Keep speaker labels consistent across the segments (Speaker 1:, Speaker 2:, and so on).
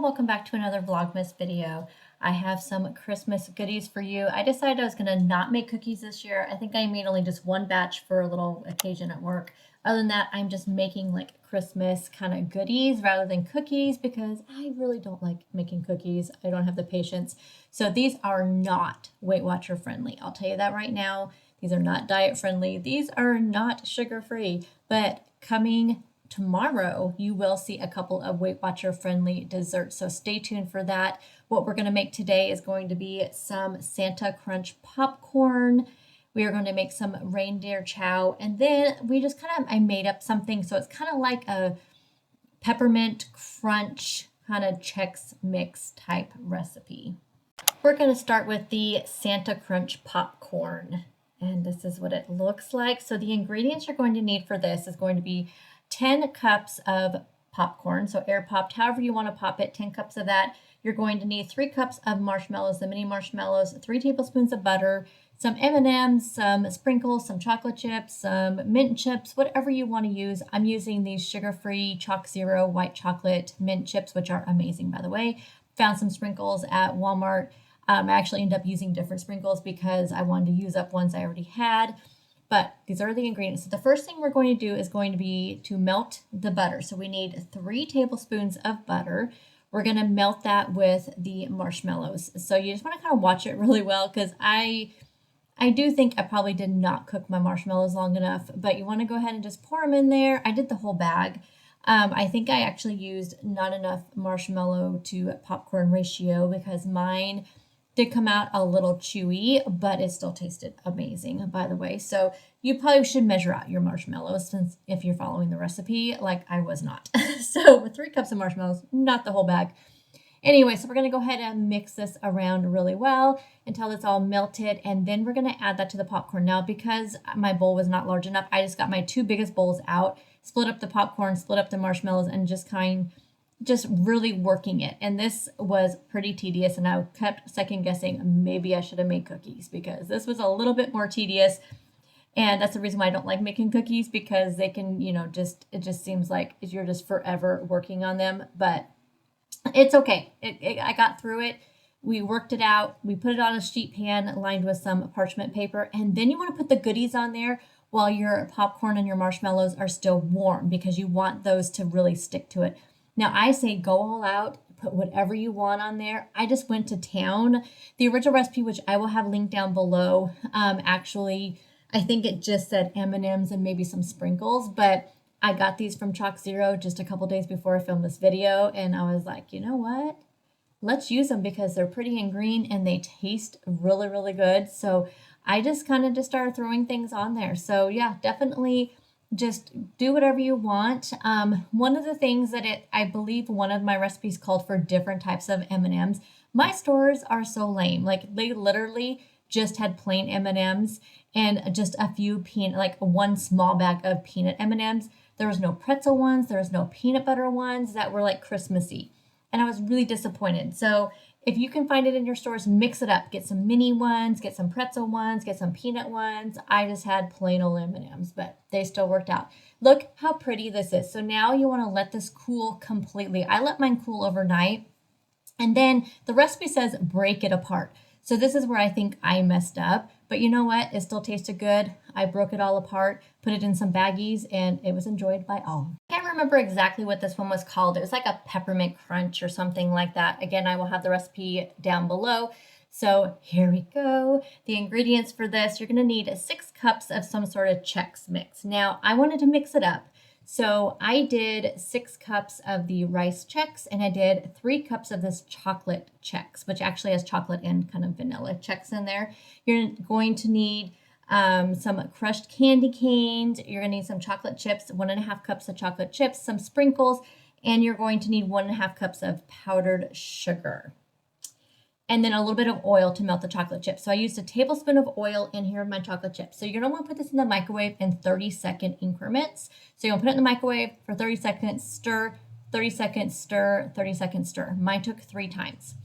Speaker 1: welcome back to another Vlogmas video. I have some Christmas goodies for you. I decided I was going to not make cookies this year. I think I made only just one batch for a little occasion at work. Other than that, I'm just making like Christmas kind of goodies rather than cookies because I really don't like making cookies. I don't have the patience. So these are not Weight Watcher friendly. I'll tell you that right now. These are not diet friendly. These are not sugar free, but coming tomorrow, you will see a couple of Weight Watcher friendly desserts. So stay tuned for that. What we're going to make today is going to be some Santa Crunch popcorn. We are going to make some Reindeer Chow. And then we just I made up something. So it's kind of like a peppermint crunch kind of Chex Mix type recipe. We're going to start with the Santa Crunch popcorn. And this is what it looks like. So the ingredients you're going to need for this is going to be 10 cups of popcorn, so air popped, however you want to pop it, 10 cups of that. You're going to need 3 cups of marshmallows, the mini marshmallows, 3 tablespoons of butter, some M&Ms, some sprinkles, some chocolate chips, some mint chips, whatever you want to use. I'm using these sugar-free Chalk Zero white chocolate mint chips, which are amazing, by the way. Found some sprinkles at Walmart. I actually ended up using different sprinkles because I wanted to use up ones I already had. But these are the ingredients. So the first thing we're going to do is going to be to melt the butter. So we need 3 tablespoons of butter. We're going to melt that with the marshmallows. So you just want to kind of watch it really well because I do think I probably did not cook my marshmallows long enough, but you want to go ahead and just pour them in there. I did the whole bag. I think I actually used not enough marshmallow to popcorn ratio because mine did come out a little chewy, but it still tasted amazing, by the way. So you probably should measure out your marshmallows since if you're following the recipe, like I was not. So with 3 cups of marshmallows, not the whole bag. Anyway, so we're going to go ahead and mix this around really well until it's all melted, and then we're going to add that to the popcorn. Now, because my bowl was not large enough, I just got my 2 biggest bowls out, split up the popcorn, split up the marshmallows, and just really working it. And this was pretty tedious, and I kept second guessing maybe I should have made cookies because this was a little bit more tedious. And that's the reason why I don't like making cookies, because they can, it just seems like you're just forever working on them. But it's okay. I got through it. We worked it out. We put it on a sheet pan lined with some parchment paper. And then you want to put the goodies on there while your popcorn and your marshmallows are still warm because you want those to really stick to it. Now, I say go all out, put whatever you want on there. I just went to town. The original recipe, which I will have linked down below, actually, I think it just said M&Ms and maybe some sprinkles, but I got these from Chalk Zero just a couple days before I filmed this video, and I was like, you know what? Let's use them because they're pretty and green and they taste really, really good. So I just just started throwing things on there. So yeah, definitely just do whatever you want. One of the things that I believe one of my recipes called for different types of M&Ms. My stores are so lame. Like they literally just had plain M&Ms and just a few like one small bag of peanut M&Ms. There was no pretzel ones. There was no peanut butter ones that were like Christmassy. And I was really disappointed. So if you can find it in your stores, mix it up. Get some mini ones, get some pretzel ones, get some peanut ones. I just had plain old M&Ms, but they still worked out. Look how pretty this is. So now you want to let this cool completely. I let mine cool overnight. And then the recipe says break it apart. So this is where I think I messed up. But you know what? It still tasted good. I broke it all apart, put it in some baggies, and it was enjoyed by all. I can't remember exactly what this one was called. It was like a peppermint crunch or something like that. Again, I will have the recipe down below. So here we go. The ingredients for this, you're going to need 6 cups of some sort of Chex Mix. Now, I wanted to mix it up. So I did 6 cups of the rice Chex, and I did 3 cups of this chocolate Chex, which actually has chocolate and kind of vanilla Chex in there. You're going to need some crushed candy canes. You're going to need some chocolate chips, 1.5 cups of chocolate chips, some sprinkles, and you're going to need 1.5 cups of powdered sugar. And then a little bit of oil to melt the chocolate chips. So I used a tablespoon of oil in here of my chocolate chips. So you're going to want to put this in the microwave in 30-second increments. So you're going to put it in the microwave for 30 seconds, stir, 30 seconds, stir, 30 seconds, stir. Mine took 3 times.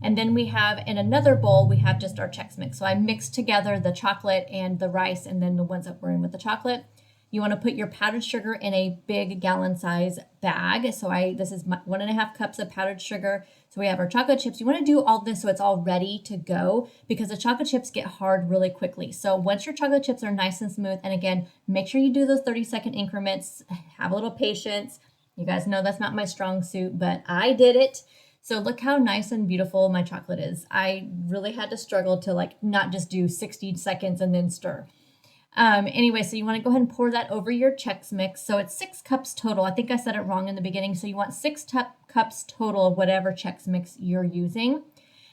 Speaker 1: And then we have, in another bowl, we have just our Chex Mix. So I mixed together the chocolate and the rice and then the ones that were in with the chocolate. You want to put your powdered sugar in a big gallon size bag. So this is 1.5 cups of powdered sugar. So we have our chocolate chips. You want to do all this so it's all ready to go because the chocolate chips get hard really quickly. So once your chocolate chips are nice and smooth, and again, make sure you do those 30-second increments. Have a little patience. You guys know that's not my strong suit, but I did it. So look how nice and beautiful my chocolate is. I really had to struggle to like not just do 60 seconds and then stir. Anyway, so you want to go ahead and pour that over your Chex Mix. So it's 6 cups total. I think I said it wrong in the beginning. So you want 6 cups total of whatever Chex Mix you're using.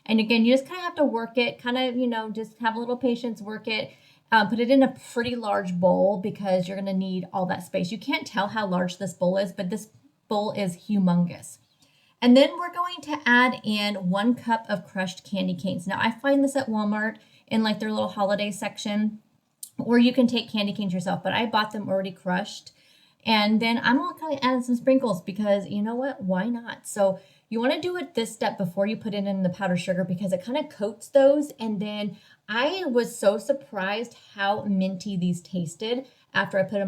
Speaker 1: And again, you just kind of have to work it, kind of, just have a little patience, work it. Put it in a pretty large bowl because you're going to need all that space. You can't tell how large this bowl is, but this bowl is humongous. And then we're going to add in 1 cup of crushed candy canes. Now, I find this at Walmart in like their little holiday section, or you can take candy canes yourself, but I bought them already crushed. And then I'm going to add some sprinkles because you know what? Why not? So you want to do it this step before you put it in the powdered sugar because it kind of coats those. And then I was so surprised how minty these tasted after I put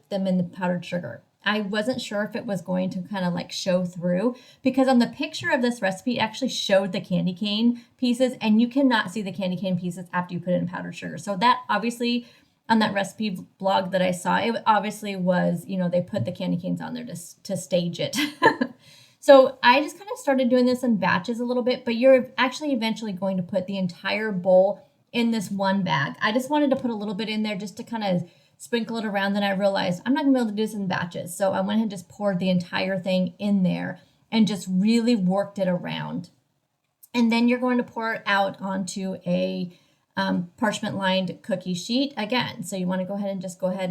Speaker 1: them in the powdered sugar. I wasn't sure if it was going to kind of like show through because on the picture of this recipe, it actually showed the candy cane pieces and you cannot see the candy cane pieces after you put it in powdered sugar. So that obviously on that recipe blog that I saw, it obviously was, they put the candy canes on there to stage it. So I just kind of started doing this in batches a little bit, but you're actually eventually going to put the entire bowl in this one bag. I just wanted to put a little bit in there just to kind of sprinkle it around. Then I realized I'm not gonna be able to do this in batches. So I went ahead and just poured the entire thing in there and just really worked it around. And then you're going to pour it out onto a parchment lined cookie sheet again. So you want to go ahead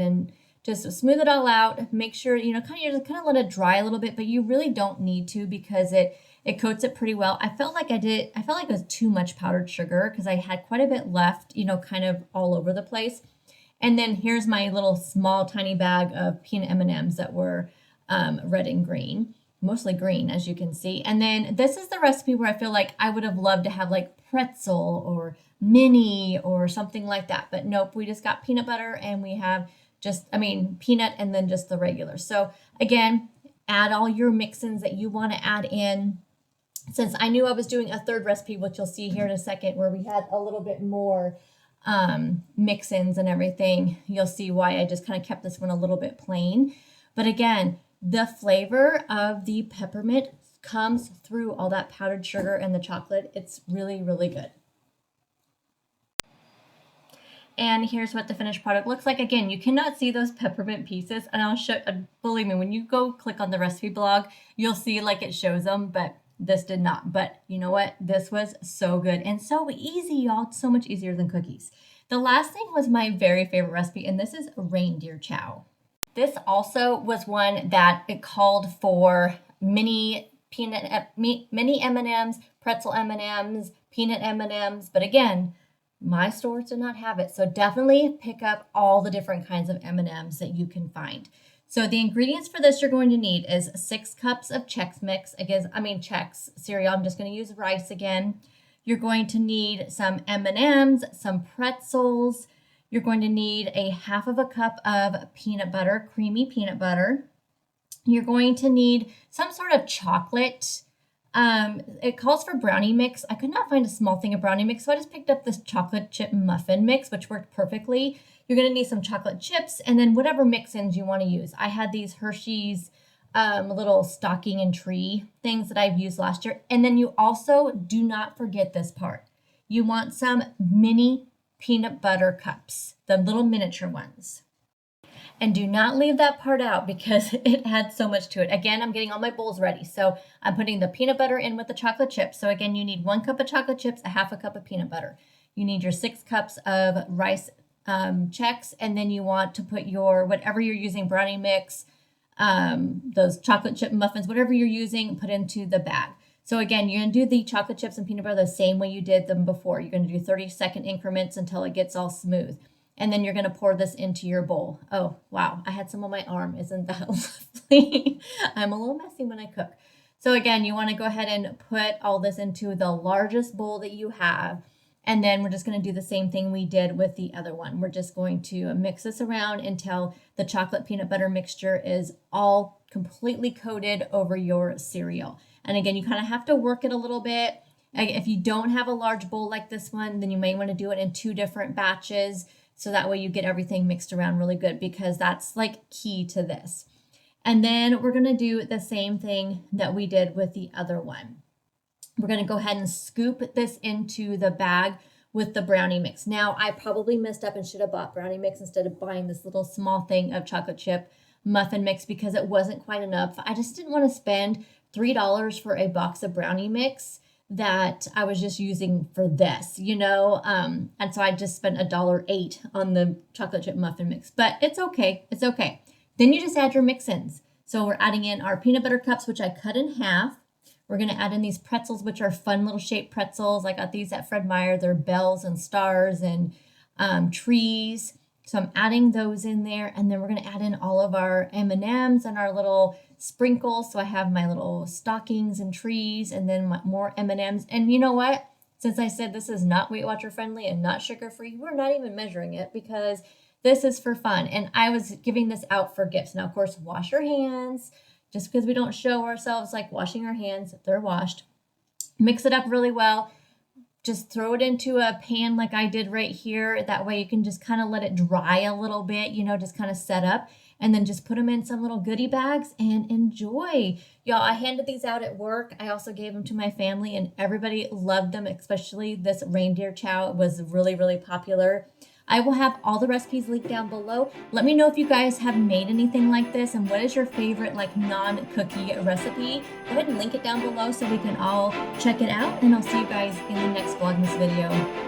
Speaker 1: and just smooth it all out. Make sure, kind of let it dry a little bit, but you really don't need to because it coats it pretty well. I felt like it was too much powdered sugar because I had quite a bit left, kind of all over the place. And then here's my little small tiny bag of peanut M&Ms that were red and green, mostly green as you can see. And then this is the recipe where I feel like I would have loved to have like pretzel or mini or something like that. But nope, we just got peanut butter and we have peanut and then just the regular. So again, add all your mix-ins that you want to add in. Since I knew I was doing a third recipe, which you'll see here in a second, where we had a little bit more mix-ins and everything, you'll see why I just kind of kept this one a little bit plain. But again, the flavor of the peppermint comes through all that powdered sugar and the chocolate. It's really, really good. And here's what the finished product looks like. Again, you cannot see those peppermint pieces, and I'll show, believe me, when you go click on the recipe blog, you'll see like it shows them, but this did not. But you know what? This was so good and so easy, y'all. It's so much easier than cookies. The last thing was my very favorite recipe, and this is reindeer chow. This also was one that it called for mini M&Ms, pretzel M&Ms, peanut M&Ms, but again, my stores did not have it. So definitely pick up all the different kinds of M&Ms that you can find. So the ingredients for this you're going to need is 6 cups of Chex Mix. Chex cereal. I'm just going to use rice again. You're going to need some M&Ms, some pretzels. You're going to need a 1/2 cup of peanut butter, creamy peanut butter. You're going to need some sort of chocolate. It calls for brownie mix. I could not find a small thing of brownie mix, so I just picked up this chocolate chip muffin mix, which worked perfectly. You're going to need some chocolate chips and then whatever mix-ins you want to use. I had these Hershey's little stocking and tree things that I've used last year. And then you also do not forget this part. You want some mini peanut butter cups, the little miniature ones. And do not leave that part out because it adds so much to it. Again, I'm getting all my bowls ready. So I'm putting the peanut butter in with the chocolate chips. So again, you need 1 cup of chocolate chips, a 1/2 cup of peanut butter. You need your 6 cups of rice Chex, and then you want to put your, whatever you're using, brownie mix, those chocolate chip muffins, whatever you're using, put into the bag. So again, you're going to do the chocolate chips and peanut butter the same way you did them before. You're going to do 30-second increments until it gets all smooth. And then you're going to pour this into your bowl. Oh, wow. I had some on my arm. Isn't that lovely? I'm a little messy when I cook. So again, you want to go ahead and put all this into the largest bowl that you have. And then we're just going to do the same thing we did with the other one. We're just going to mix this around until the chocolate peanut butter mixture is all completely coated over your cereal. And again, you kind of have to work it a little bit. If you don't have a large bowl like this one, then you may want to do it in 2 different batches. So that way you get everything mixed around really good, because that's like key to this. And then we're going to do the same thing that we did with the other one. We're going to go ahead and scoop this into the bag with the brownie mix. Now, I probably messed up and should have bought brownie mix instead of buying this little small thing of chocolate chip muffin mix, because it wasn't quite enough. I just didn't want to spend $3 for a box of brownie mix that I was just using for this, you know? And so I just spent $1.08 on the chocolate chip muffin mix, but it's okay. It's okay. Then you just add your mix-ins. So we're adding in our peanut butter cups, which I cut in half. We're going to add in these pretzels, which are fun little shaped pretzels. I got these at Fred Meyer. They're bells and stars and trees. So I'm adding those in there. And then we're going to add in all of our M&Ms and our little sprinkles. So I have my little stockings and trees, and then more M&Ms. And you know what? Since I said this is not Weight Watcher friendly and not sugar free, we're not even measuring it, because this is for fun. And I was giving this out for gifts. Now, of course, wash your hands. Just because we don't show ourselves like washing our hands, they're washed. Mix it up really well. Just throw it into a pan like I did right here. That way you can just kind of let it dry a little bit, you know, just kind of set up. And then just put them in some little goodie bags and enjoy. Y'all, I handed these out at work. I also gave them to my family, and everybody loved them, especially this reindeer chow. It was really, really popular. I will have all the recipes linked down below. Let me know if you guys have made anything like this, and what is your favorite like non-cookie recipe. Go ahead and link it down below so we can all check it out, and I'll see you guys in the next Vlogmas video.